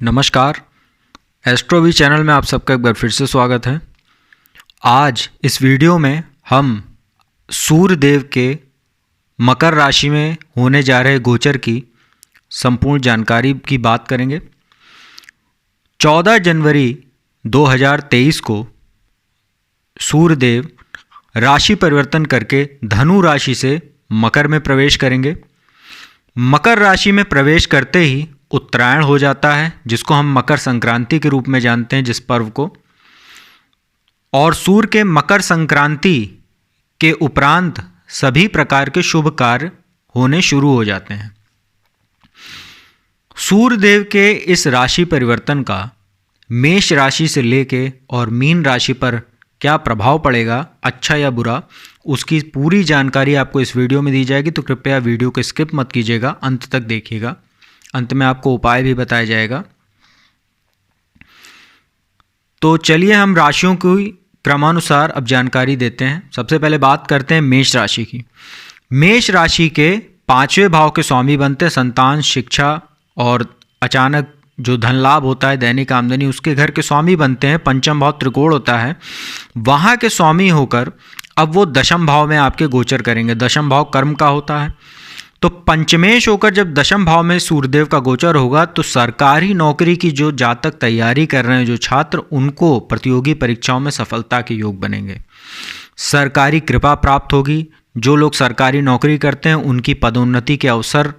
नमस्कार। एस्ट्रोवी चैनल में आप सबका एक बार फिर से स्वागत है। आज इस वीडियो में हम सूर्य देव के मकर राशि में होने जा रहे गोचर की संपूर्ण जानकारी की बात करेंगे। 14 जनवरी 2023 को सूर्य देव राशि परिवर्तन करके धनु राशि से मकर में प्रवेश करेंगे। मकर राशि में प्रवेश करते ही उत्तरायण हो जाता है, जिसको हम मकर संक्रांति के रूप में जानते हैं, जिस पर्व को। और सूर्य के मकर संक्रांति के उपरांत सभी प्रकार के शुभ कार्य होने शुरू हो जाते हैं। सूर्य देव के इस राशि परिवर्तन का मेष राशि से लेके और मीन राशि पर क्या प्रभाव पड़ेगा, अच्छा या बुरा, उसकी पूरी जानकारी आपको इस वीडियो में दी जाएगी। तो कृपया वीडियो को स्किप मत कीजिएगा, अंत तक देखिएगा। अंत में आपको उपाय भी बताया जाएगा। तो चलिए हम राशियों की क्रमानुसार अब जानकारी देते हैं। सबसे पहले बात करते हैं मेष राशि की। मेष राशि के 5वें भाव के स्वामी बनते हैं संतान, शिक्षा और अचानक जो धन लाभ होता है, दैनिक आमदनी, उसके घर के स्वामी बनते हैं। पंचम भाव त्रिकोण होता है, वहाँ के स्वामी होकर अब वो दशम भाव में आपके गोचर करेंगे। दशम भाव कर्म का होता है। तो पंचमेश होकर जब दशम भाव में सूर्यदेव का गोचर होगा तो सरकारी नौकरी की जो जातक तैयारी कर रहे हैं, जो छात्र, उनको प्रतियोगी परीक्षाओं में सफलता के योग बनेंगे। सरकारी कृपा प्राप्त होगी। जो लोग सरकारी नौकरी करते हैं उनकी पदोन्नति के अवसर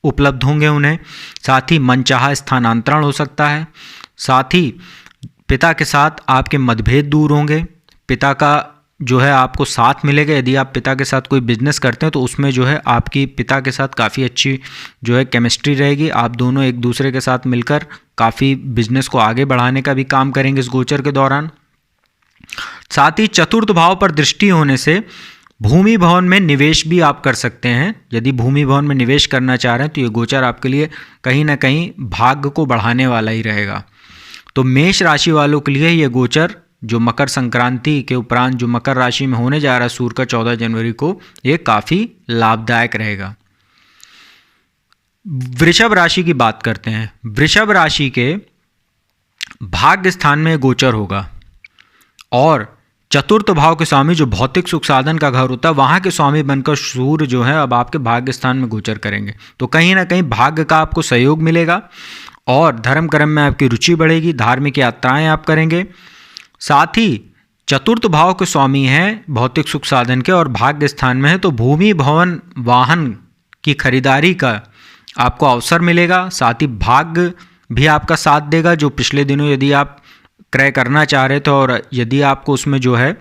उपलब्ध होंगे उन्हें। साथ ही मनचाहा स्थानांतरण हो सकता है। साथ ही पिता के साथ आपके मतभेद दूर होंगे। पिता का जो है आपको साथ मिलेगा। यदि आप पिता के साथ कोई बिजनेस करते हैं तो उसमें जो है आपकी पिता के साथ काफ़ी अच्छी जो है केमिस्ट्री रहेगी। आप दोनों एक दूसरे के साथ मिलकर काफ़ी बिजनेस को आगे बढ़ाने का भी काम करेंगे इस गोचर के दौरान। साथ ही चतुर्थ भाव पर दृष्टि होने से भूमि भवन में निवेश भी आप कर सकते हैं। यदि भूमि भवन में निवेश करना चाह रहे हैं तो ये गोचर आपके लिए कहीं ना कहीं भाग्य को बढ़ाने वाला ही रहेगा। तो मेष राशि वालों के लिए ये गोचर जो मकर संक्रांति के उपरांत जो मकर राशि में होने जा रहा है सूर्य का 14 जनवरी को, ये काफ़ी लाभदायक रहेगा। वृषभ राशि की बात करते हैं। वृषभ राशि के भाग्य स्थान में गोचर होगा और चतुर्थ भाव के स्वामी जो भौतिक सुख साधन का घर होता है, वहाँ के स्वामी बनकर सूर्य जो है अब आपके भाग्य स्थान में गोचर करेंगे। तो कहीं ना कहीं भाग्य का आपको सहयोग मिलेगा और धर्म कर्म में आपकी रुचि बढ़ेगी। धार्मिक यात्राएं आप करेंगे। साथ ही चतुर्थ भाव के स्वामी हैं भौतिक सुख साधन के और भाग्य स्थान में है, तो भूमि भवन वाहन की खरीदारी का आपको अवसर मिलेगा। साथ ही भाग्य भी आपका साथ देगा। जो पिछले दिनों यदि आप क्रय करना चाह रहे थे और यदि आपको उसमें जो है,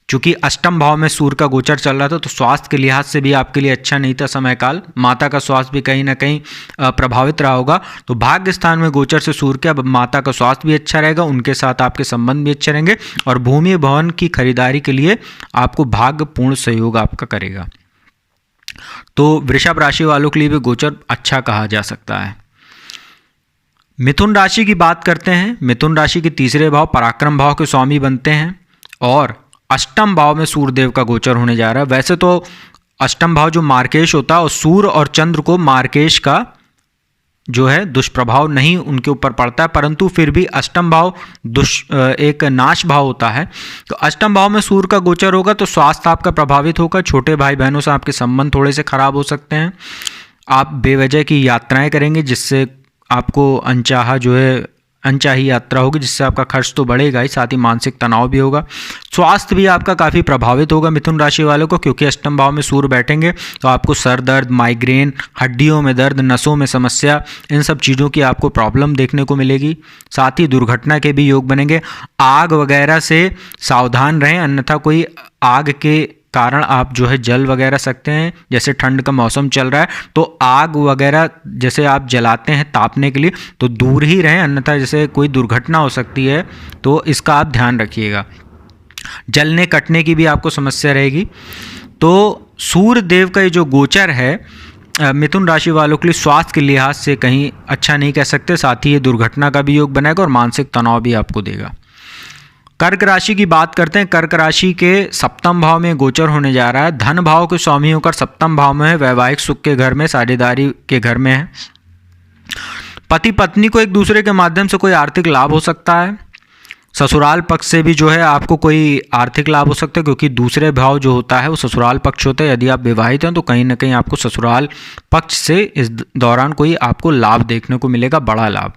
चूँकि अष्टम भाव में सूर्य का गोचर चल रहा था, तो स्वास्थ्य के लिहाज से भी आपके लिए अच्छा नहीं था समय काल। माता का स्वास्थ्य भी कहीं ना कहीं प्रभावित रहा होगा। तो भाग्य स्थान में गोचर से सूर्य के अब माता का स्वास्थ्य भी अच्छा रहेगा, उनके साथ आपके संबंध भी अच्छे रहेंगे और भूमि भवन की खरीदारी के लिए आपको भाग्य पूर्ण सहयोग आपका करेगा। तो वृषभ राशि वालों के लिए भी गोचर अच्छा कहा जा सकता है। मिथुन राशि की बात करते हैं। मिथुन राशि के तीसरे भाव पराक्रम भाव के स्वामी बनते हैं और अष्टम भाव में सूर्यदेव का गोचर होने जा रहा है। वैसे तो अष्टम भाव जो मार्केश होता है और सूर्य और चंद्र को मार्केश का जो है दुष्प्रभाव नहीं उनके ऊपर पड़ता है, परंतु फिर भी अष्टम भाव एक नाश भाव होता है। तो अष्टम भाव में सूर्य का गोचर होगा तो स्वास्थ्य आपका प्रभावित होगा। छोटे भाई बहनों से आपके संबंध थोड़े से खराब हो सकते हैं। आप बेवजह की यात्राएं करेंगे जिससे आपको अनचाही यात्रा होगी, जिससे आपका खर्च तो बढ़ेगा ही, साथ ही मानसिक तनाव भी होगा। स्वास्थ्य भी आपका काफ़ी प्रभावित होगा मिथुन राशि वालों को, क्योंकि अष्टम भाव में सूर्य बैठेंगे तो आपको सर दर्द, माइग्रेन, हड्डियों में दर्द, नसों में समस्या, इन सब चीज़ों की आपको प्रॉब्लम देखने को मिलेगी। साथ ही दुर्घटना के भी योग बनेंगे। आग वगैरह से सावधान रहें, अन्यथा कोई आग के कारण आप जो है जल वगैरह सकते हैं। जैसे ठंड का मौसम चल रहा है तो आग वगैरह जैसे आप जलाते हैं तापने के लिए तो दूर ही रहें, अन्यथा जैसे कोई दुर्घटना हो सकती है, तो इसका आप ध्यान रखिएगा। जलने कटने की भी आपको समस्या रहेगी। तो सूर्य देव का ये जो गोचर है मिथुन राशि वालों के लिए स्वास्थ्य के लिहाज से कहीं अच्छा नहीं कह सकते। साथ ही ये दुर्घटना का भी योग बनाएगा और मानसिक तनाव भी आपको देगा। कर्क राशि की बात करते हैं। कर्क राशि के सप्तम भाव में गोचर होने जा रहा है। धन भाव के स्वामी होकर सप्तम भाव में है, वैवाहिक सुख के घर में, साझेदारी के घर में है। पति पत्नी को एक दूसरे के माध्यम से कोई आर्थिक लाभ हो सकता है। ससुराल पक्ष से भी जो है आपको कोई आर्थिक लाभ हो सकता है, क्योंकि दूसरे भाव जो होता है वो ससुराल पक्ष होता है। यदि आप विवाहित हैं तो कहीं ना कहीं आपको ससुराल पक्ष से इस दौरान कोई आपको लाभ देखने को मिलेगा, बड़ा लाभ।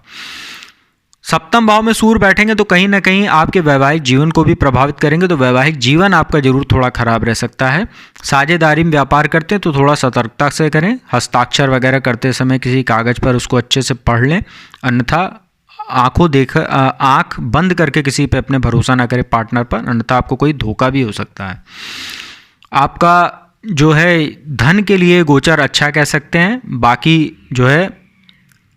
सप्तम भाव में सूर्य बैठेंगे तो कहीं ना कहीं आपके वैवाहिक जीवन को भी प्रभावित करेंगे, तो वैवाहिक जीवन आपका जरूर थोड़ा खराब रह सकता है। साझेदारी में व्यापार करते हैं तो थोड़ा सतर्कता से करें। हस्ताक्षर वगैरह करते समय किसी कागज़ पर उसको अच्छे से पढ़ लें, अन्यथा आंख बंद करके किसी पे अपने भरोसा ना करें पार्टनर पर, अन्यथा आपको कोई धोखा भी हो सकता है। आपका जो है धन के लिए गोचर अच्छा कह सकते हैं, बाकी जो है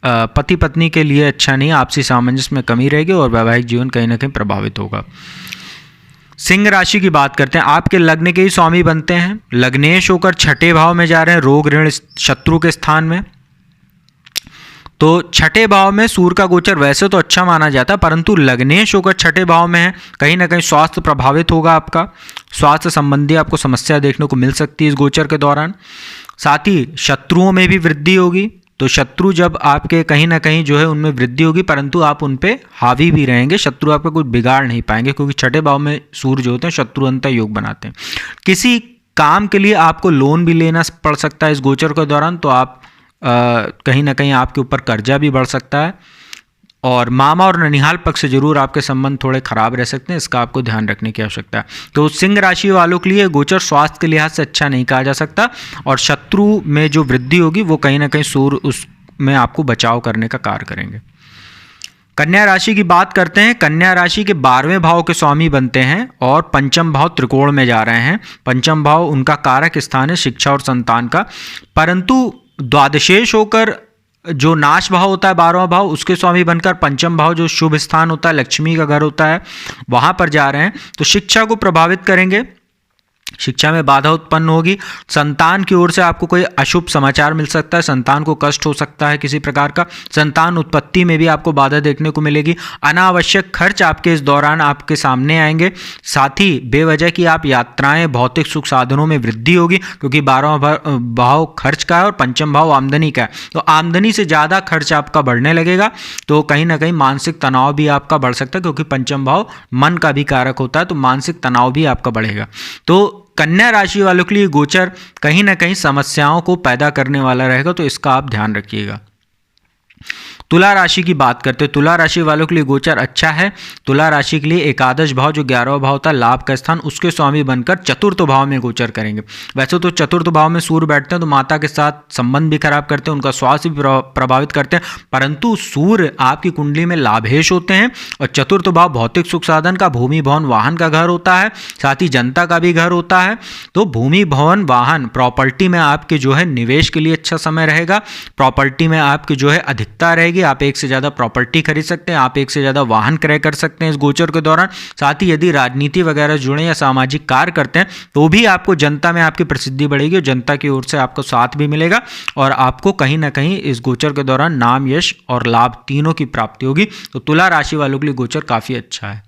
पति पत्नी के लिए अच्छा नहीं। आपसी सामंजस्य में कमी रहेगी और वैवाहिक जीवन कहीं ना कहीं प्रभावित होगा। सिंह राशि की बात करते हैं। आपके लग्न के ही स्वामी बनते हैं, लग्नेश होकर छठे भाव में जा रहे हैं, रोग ऋण शत्रु के स्थान में। तो छठे भाव में सूर्य का गोचर वैसे तो अच्छा माना जाता है, परंतु लग्नेश होकर छठे भाव में है, कहीं ना कहीं स्वास्थ्य प्रभावित होगा। आपका स्वास्थ्य संबंधी आपको समस्या देखने को मिल सकती है इस गोचर के दौरान। साथ ही शत्रुओं में भी वृद्धि होगी, तो शत्रु जब आपके कहीं ना कहीं जो है उनमें वृद्धि होगी, परंतु आप उन पे हावी भी रहेंगे। शत्रु आपका कुछ बिगाड़ नहीं पाएंगे, क्योंकि छठे भाव में सूर्य जो होते हैं शत्रु अंतर योग बनाते हैं। किसी काम के लिए आपको लोन भी लेना पड़ सकता है इस गोचर के दौरान, तो आप कहीं ना कहीं आपके ऊपर कर्जा भी बढ़ सकता है। और मामा और ननिहाल पक्ष से जरूर आपके संबंध थोड़े खराब रह सकते हैं, इसका आपको ध्यान रखने की आवश्यकता है। तो सिंह राशि वालों के लिए गोचर स्वास्थ्य के लिहाज से अच्छा नहीं कहा जा सकता, और शत्रु में जो वृद्धि होगी वो कहीं ना कहीं सूर्य उसमें आपको बचाव करने का कार्य करेंगे। कन्या राशि की बात करते हैं। कन्या राशि के 12वें भाव के स्वामी बनते हैं और पंचम भाव त्रिकोण में जा रहे हैं। पंचम भाव उनका कारक स्थान है शिक्षा और संतान का, परंतु द्वादशेश होकर जो नाश भाव होता है 12वां भाव, उसके स्वामी बनकर पंचम भाव जो शुभ स्थान होता है, लक्ष्मी का घर होता है, वहां पर जा रहे हैं, तो शिक्षा को प्रभावित करेंगे। शिक्षा में बाधा उत्पन्न होगी। संतान की ओर से आपको कोई अशुभ समाचार मिल सकता है, संतान को कष्ट हो सकता है किसी प्रकार का। संतान उत्पत्ति में भी आपको बाधा देखने को मिलेगी। अनावश्यक खर्च आपके इस दौरान आपके सामने आएंगे। साथ ही बेवजह की आप यात्राएं, भौतिक सुख साधनों में वृद्धि होगी, क्योंकि 12वां भाव खर्च का है और पंचम भाव आमदनी का है, तो आमदनी से ज़्यादा खर्च आपका बढ़ने लगेगा। तो कहीं ना कहीं मानसिक तनाव भी आपका बढ़ सकता है, क्योंकि पंचम भाव मन का भी कारक होता है, तो मानसिक तनाव भी आपका बढ़ेगा। तो कन्या राशि वालों के लिए गोचर कहीं ना कहीं समस्याओं को पैदा करने वाला रहेगा, तो इसका आप ध्यान रखिएगा। तुला राशि की बात करते हैं। तुला राशि वालों के लिए गोचर अच्छा है। तुला राशि के लिए एकादश भाव जो 11वां भाव था लाभ का स्थान, उसके स्वामी बनकर चतुर्थ भाव में गोचर करेंगे। वैसे तो चतुर्थ भाव में सूर्य बैठते हैं तो माता के साथ संबंध भी खराब करते हैं, उनका स्वास्थ्य भी प्रभावित करते हैं, परंतु सूर्य आपकी कुंडली में लाभेश होते हैं। और चतुर्थ भाव भौतिक सुख साधन का, भूमि भवन वाहन का घर होता है, साथ ही जनता का भी घर होता है। तो भूमि भवन वाहन प्रॉपर्टी में आपके जो है निवेश के लिए अच्छा समय रहेगा। प्रॉपर्टी में आपकी जो है अधिकता रहेगी, आप एक से ज़्यादा प्रॉपर्टी खरीद सकते हैं, आप एक से ज़्यादा वाहन क्रय कर सकते हैं इस गोचर के दौरान। साथ ही यदि राजनीति वगैरह जुड़े या सामाजिक कार्य करते हैं तो भी आपको जनता में आपकी प्रसिद्धि बढ़ेगी और जनता की ओर से आपको साथ भी मिलेगा, और आपको कहीं ना कहीं इस गोचर के दौरान नाम, यश और लाभ तीनों की प्राप्ति होगी। तो तुला राशि वालों के लिए गोचर काफ़ी अच्छा है।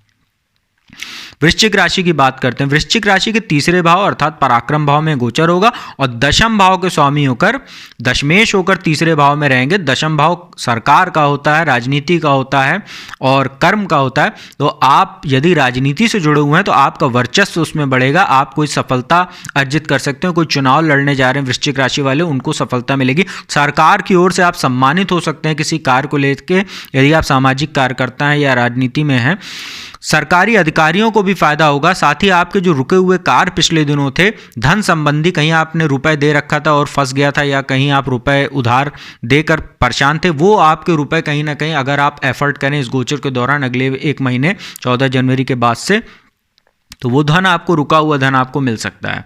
वृश्चिक राशि की बात करते हैं। वृश्चिक राशि के तीसरे भाव अर्थात पराक्रम भाव में गोचर होगा और दशम भाव के स्वामी होकर दशमेश होकर तीसरे भाव में रहेंगे। दशम भाव सरकार का होता है, राजनीति का होता है और कर्म का होता है। तो आप यदि राजनीति से जुड़े हुए हैं तो आपका वर्चस्व उसमें बढ़ेगा, आप कोई सफलता अर्जित कर सकते हो। कोई चुनाव लड़ने जा रहे हैं वृश्चिक राशि वाले, उनको सफलता मिलेगी। सरकार की ओर से आप सम्मानित हो सकते हैं किसी कार्य को लेकर, यदि आप सामाजिक कार्यकर्ता हैं या राजनीति में हैं। सरकारी अधिकारियों को भी फायदा होगा। साथ ही आपके जो रुके हुए कार्य पिछले दिनों थे, धन संबंधी, कहीं आपने रुपए दे रखा था और फंस गया था, या कहीं आप रुपए उधार देकर परेशान थे, वो आपके रुपए कहीं ना कहीं अगर आप एफर्ट करें इस गोचर के दौरान अगले एक महीने 14 जनवरी के बाद से, तो वो धन आपको, रुका हुआ धन आपको मिल सकता है।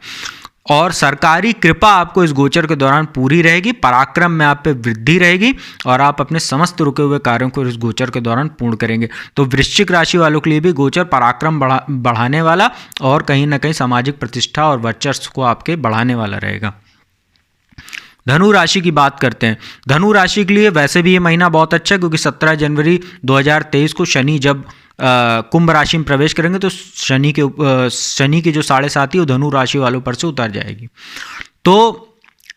और सरकारी कृपा आपको इस गोचर के दौरान पूरी रहेगी। पराक्रम में आप पे वृद्धि रहेगी और आप अपने समस्त रुके हुए कार्यों को इस गोचर के दौरान पूर्ण करेंगे। तो वृश्चिक राशि वालों के लिए भी गोचर पराक्रम बढ़ाने वाला और कहीं ना कहीं सामाजिक प्रतिष्ठा और वर्चस्व को आपके बढ़ाने वाला रहेगा। धनु राशि की बात करते हैं। धनु राशि के लिए वैसे भी ये महीना बहुत अच्छा है, क्योंकि 17 जनवरी 2023 को शनि जब कुंभ राशि में प्रवेश करेंगे तो शनि की जो 7.5 वो धनु राशि वालों पर से उतर जाएगी। तो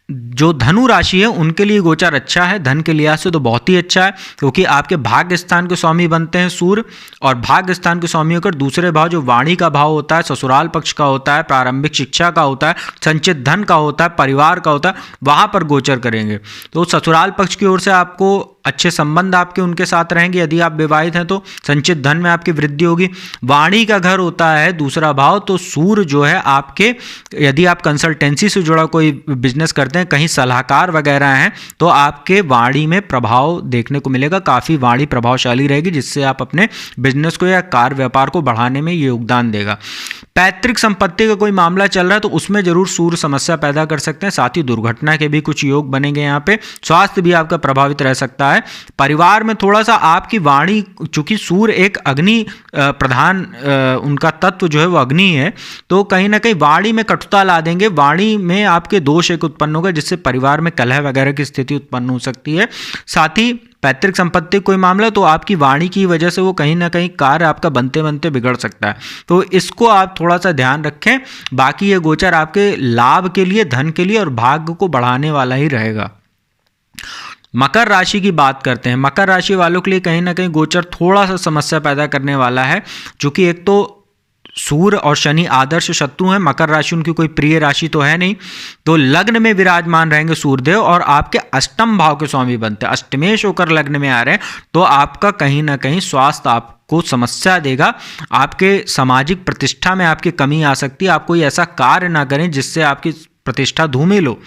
जो धनु राशि है उनके लिए गोचर अच्छा है, धन के लिहाज से तो बहुत ही अच्छा है, क्योंकि आपके भाग्य स्थान के स्वामी बनते हैं सूर्य, और भाग्य स्थान के स्वामी होकर दूसरे भाव जो वाणी का भाव होता है, ससुराल पक्ष का होता है, प्रारंभिक शिक्षा का होता है, संचित धन का होता है, परिवार का होता है, वहाँ पर गोचर करेंगे। तो ससुराल पक्ष की ओर से आपको अच्छे संबंध आपके उनके साथ रहेंगे, यदि आप विवाहित हैं तो संचित धन में आपकी वृद्धि होगी। वाणी का घर होता है दूसरा भाव, तो सूर्य जो है आपके, यदि आप कंसल्टेंसी से जुड़ा कोई बिजनेस करते हैं, कहीं सलाहकार वगैरह हैं, तो आपके वाणी में प्रभाव देखने को मिलेगा, काफ़ी वाणी प्रभावशाली रहेगी, जिससे आप अपने बिजनेस को या कार्य व्यापार को बढ़ाने में ये योगदान देगा। पैतृक संपत्ति का कोई मामला चल रहा है तो उसमें जरूर सूर्य समस्या पैदा कर सकते हैं, साथ ही दुर्घटना के भी कुछ योग बनेंगे यहाँ पे। स्वास्थ्य भी आपका प्रभावित रह सकता है। परिवार में थोड़ा सा आपकी वाणी, चूंकि सूर्य एक अग्नि प्रधान उनका तत्व जो है वो अग्नि है, तो कहीं ना कहीं वाणी में कटुता ला देंगे, वाणी में आपके दोष एक उत्पन्न होगा, जिससे परिवार में कलह वगैरह की स्थिति उत्पन्न हो सकती है। साथ ही पैतृक संपत्ति कोई मामला तो आपकी वाणी की वजह से वो कहीं ना कहीं कार्य आपका बनते बनते बिगड़ सकता है, तो इसको आप थोड़ा सा ध्यान रखें। बाकी ये गोचर आपके लाभ के लिए, धन के लिए और भाग्य को बढ़ाने वाला ही रहेगा। मकर राशि की बात करते हैं। मकर राशि वालों के लिए कहीं ना कहीं गोचर थोड़ा सा समस्या पैदा करने वाला है, क्योंकि एक तो सूर्य और शनि आदर्श शत्रु हैं, मकर राशि उनकी कोई प्रिय राशि तो है नहीं, तो लग्न में विराजमान रहेंगे सूर्यदेव और आपके अष्टम भाव के स्वामी बनते हैं, अष्टमेश होकर लग्न में आ रहे हैं, तो आपका कहीं ना कहीं स्वास्थ्य आपको समस्या देगा, आपके सामाजिक प्रतिष्ठा में आपकी कमी आ सकती है, आप कोई ऐसा कार्य ना करें जिससे आपकी प्रतिष्ठा धूमिल हो।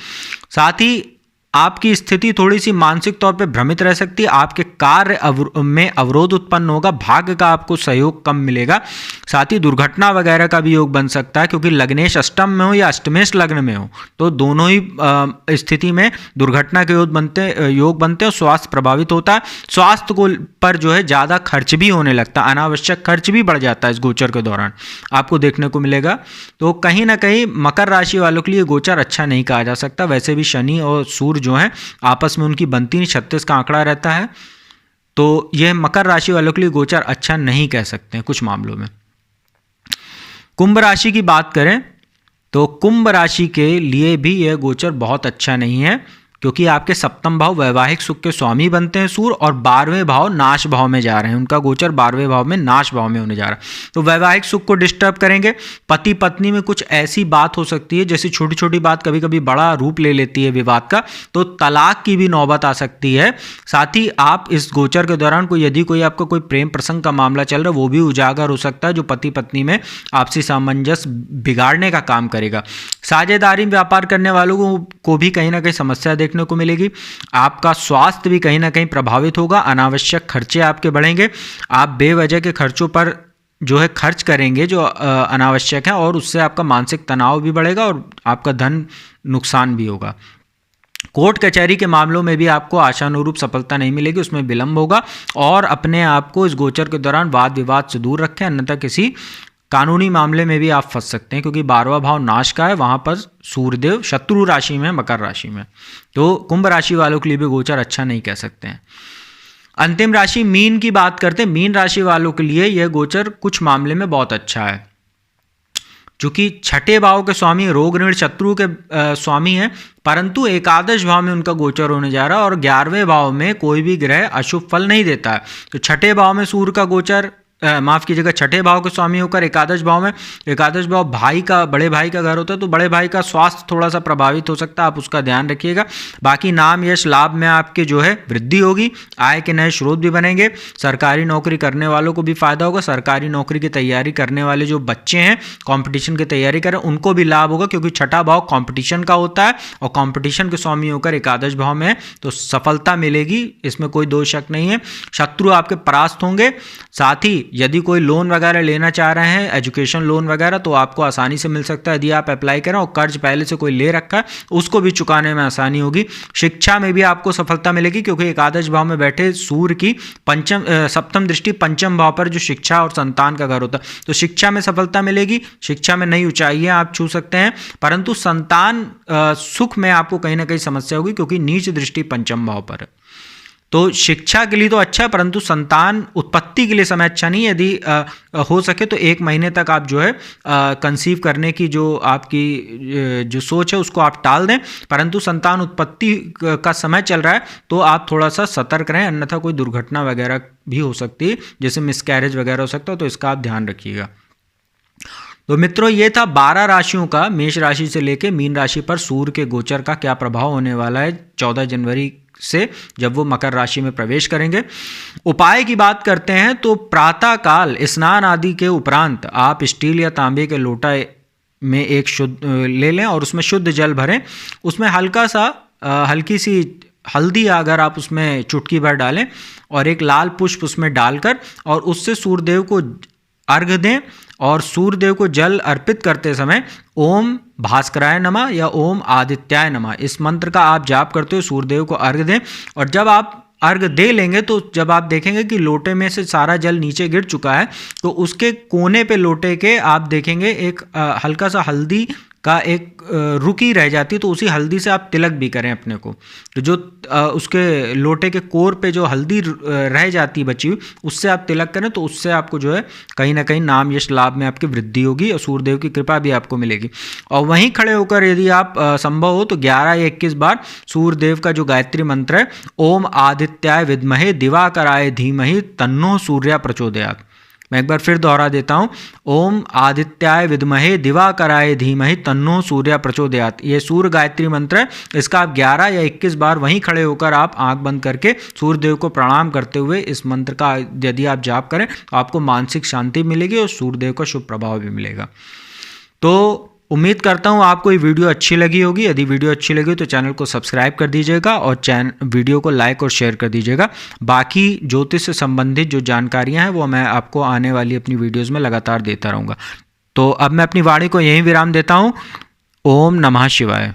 साथ ही आपकी स्थिति थोड़ी सी मानसिक तौर पे भ्रमित रह सकती है, आपके कार्य में अवरोध उत्पन्न होगा, भाग्य का आपको सहयोग कम मिलेगा। साथ ही दुर्घटना वगैरह का भी योग बन सकता है, क्योंकि लग्नेश अष्टम में हो या अष्टमेश लग्न में हो, तो दोनों ही स्थिति में दुर्घटना के योग बनते हैं और स्वास्थ्य प्रभावित होता है। स्वास्थ्य को पर जो है ज़्यादा खर्च भी होने लगता है, अनावश्यक खर्च भी बढ़ जाता है इस गोचर के दौरान आपको देखने को मिलेगा। तो कहीं ना कहीं मकर राशि वालों के लिए गोचर अच्छा नहीं कहा जा सकता। वैसे भी शनि और सूर्य जो है आपस में उनकी बनती नहीं, 36 का आंकड़ा रहता है, तो यह मकर राशि वालों के लिए गोचर अच्छा नहीं कह सकते हैं कुछ मामलों में। कुंभ राशि की बात करें तो कुंभ राशि के लिए भी यह गोचर बहुत अच्छा नहीं है, क्योंकि आपके सप्तम भाव वैवाहिक सुख के स्वामी बनते हैं सूर्य और 12वें भाव नाश भाव में जा रहे हैं, उनका गोचर 12वें भाव में नाश भाव में होने जा रहा है, तो वैवाहिक सुख को डिस्टर्ब करेंगे। पति पत्नी में कुछ ऐसी बात हो सकती है जैसी छोटी छोटी बात कभी कभी बड़ा रूप ले लेती है विवाद का, तो तलाक की भी नौबत आ सकती है। साथ ही आप इस गोचर के दौरान यदि कोई आपका कोई प्रेम प्रसंग का मामला चल रहा है वो भी उजागर हो सकता है, जो पति पत्नी में आपसी सामंजस्य बिगाड़ने का काम करेगा। साझेदारी व्यापार करने वालों को भी कहीं ना कहीं समस्या देखने को मिलेगी। आपका स्वास्थ्य भी कहीं ना कहीं प्रभावित होगा, अनावश्यक खर्चे आपके बढ़ेंगे, आप बेवजह के खर्चों पर जो है खर्च करेंगे जो अनावश्यक है, और उससे आपका मानसिक तनाव भी बढ़ेगा और आपका धन नुकसान भी होगा। कोर्ट कचहरी के मामलों में भी आपको आशानुरूप सफलता नहीं मिलेगी, उसमें विलंब होगा, और अपने आप को इस गोचर के दौरान वाद विवाद से दूर रखें, अन्यथा किसी कानूनी मामले में भी आप फंस सकते हैं, क्योंकि 12वां भाव नाश का है, वहाँ पर सूर्यदेव शत्रु राशि में, मकर राशि में, तो कुंभ राशि वालों के लिए भी गोचर अच्छा नहीं कह सकते हैं। अंतिम राशि मीन की बात करते हैं। मीन राशि वालों के लिए यह गोचर कुछ मामले में बहुत अच्छा है, चूंकि छठे भाव के स्वामी रोग ऋण शत्रु के स्वामी हैं, परंतु एकादश भाव में उनका गोचर होने जा रहा है, और 11वें भाव में कोई भी ग्रह अशुभ फल नहीं देता है। तो छठे भाव में सूर्य का गोचर, माफ कीजिएगा, छठे भाव के स्वामी होकर एकादश भाव में, एकादश भाव भाई का, बड़े भाई का घर होता है, तो बड़े भाई का स्वास्थ्य थोड़ा सा प्रभावित हो सकता है, आप उसका ध्यान रखिएगा। बाकी नाम यश लाभ में आपके जो है वृद्धि होगी, आय के नए स्रोत भी बनेंगे, सरकारी नौकरी करने वालों को भी फायदा होगा, सरकारी नौकरी की तैयारी करने वाले जो बच्चे हैं, कॉम्पिटिशन की तैयारी करें, उनको भी लाभ होगा, क्योंकि छठा भाव कॉम्पिटिशन का होता है और कॉम्पिटिशन के स्वामी होकर एकादश भाव में है, तो सफलता मिलेगी, इसमें कोई दो शक नहीं है। शत्रु आपके परास्त होंगे। साथ ही यदि कोई लोन वगैरह लेना चाह रहे हैं, एजुकेशन लोन वगैरह, तो आपको आसानी से मिल सकता है यदि आप अप्लाई करें, और कर्ज पहले से कोई ले रखा है उसको भी चुकाने में आसानी होगी। शिक्षा में भी आपको सफलता मिलेगी, क्योंकि एकादश भाव में बैठे सूर्य की सप्तम दृष्टि पंचम भाव पर जो शिक्षा और संतान का घर होता है, तो शिक्षा में सफलता मिलेगी, शिक्षा में नई ऊंचाइयां आप छू सकते हैं, परंतु संतान सुख में आपको कहीं ना कहीं समस्या होगी, क्योंकि नीच दृष्टि पंचम भाव पर है। तो शिक्षा के लिए तो अच्छा है, परंतु संतान उत्पत्ति के लिए समय अच्छा नहीं है। यदि हो सके तो 1 महीने तक आप जो है कंसीव करने की जो आपकी जो सोच है उसको आप टाल दें, परंतु संतान उत्पत्ति का समय चल रहा है तो आप थोड़ा सा सतर्क रहें, अन्यथा कोई दुर्घटना वगैरह भी हो सकती है, जैसे मिसकैरेज वगैरह हो सकता है, तो इसका आप ध्यान रखिएगा। तो मित्रों ये था 12 राशियों का मेष राशि से लेकर मीन राशि पर सूर्य के गोचर का क्या प्रभाव होने वाला है 14 जनवरी से, जब वो मकर राशि में प्रवेश करेंगे। उपाय की बात करते हैं तो प्रातः काल स्नान आदि के उपरांत आप स्टील या तांबे के लोटा में एक शुद्ध ले लें और उसमें शुद्ध जल भरें, उसमें हल्की सी हल्दी अगर आप उसमें चुटकी भर डालें और एक लाल पुष्प उसमें डालकर और उससे सूर्यदेव को अर्घ्य दें, और सूर्यदेव को जल अर्पित करते समय ओम भास्कराय नमः या ओम आदित्याय नमः इस मंत्र का आप जाप करते हुए सूर्यदेव को अर्घ्य दें। और जब आप अर्घ्य दे लेंगे तो जब आप देखेंगे कि लोटे में से सारा जल नीचे गिर चुका है, तो उसके कोने पे लोटे के आप देखेंगे एक हल्का सा हल्दी का एक रुकी रह जाती है, तो उसी हल्दी से आप तिलक भी करें अपने को। तो जो उसके लोटे के कोर पे जो हल्दी रह जाती बची हुई उससे आप तिलक करें, तो उससे आपको जो है कहीं ना कहीं नाम यश लाभ में आपकी वृद्धि होगी और सूर्यदेव की कृपा भी आपको मिलेगी। और वहीं खड़े होकर यदि आप संभव हो तो 11 या 21 बार सूर्यदेव का जो गायत्री मंत्र है, ओम आदित्याय विद्महे दिवाकराय धीमहि तन्नो सूर्य प्रचोदयात्, मैं एक बार फिर दोहरा देता हूँ, ओम आदित्याय विद्महे दिवाकराय धीमहि तन्नो सूर्य प्रचोदयात्, ये सूर्य गायत्री मंत्र है। इसका आप 11 या 21 बार वहीं खड़े होकर आप आंख बंद करके सूर्यदेव को प्रणाम करते हुए इस मंत्र का यदि आप जाप करें तो आपको मानसिक शांति मिलेगी और सूर्यदेव का शुभ प्रभाव भी मिलेगा। तो उम्मीद करता हूँ आपको ये वीडियो अच्छी लगी होगी। यदि वीडियो अच्छी लगी तो चैनल को सब्सक्राइब कर दीजिएगा और वीडियो को लाइक और शेयर कर दीजिएगा। बाकी ज्योतिष से संबंधित जो जानकारियाँ हैं वो मैं आपको आने वाली अपनी वीडियोज़ में लगातार देता रहूँगा। तो अब मैं अपनी वाणी को यहीं विराम देता हूँ। ओम नमः शिवाय।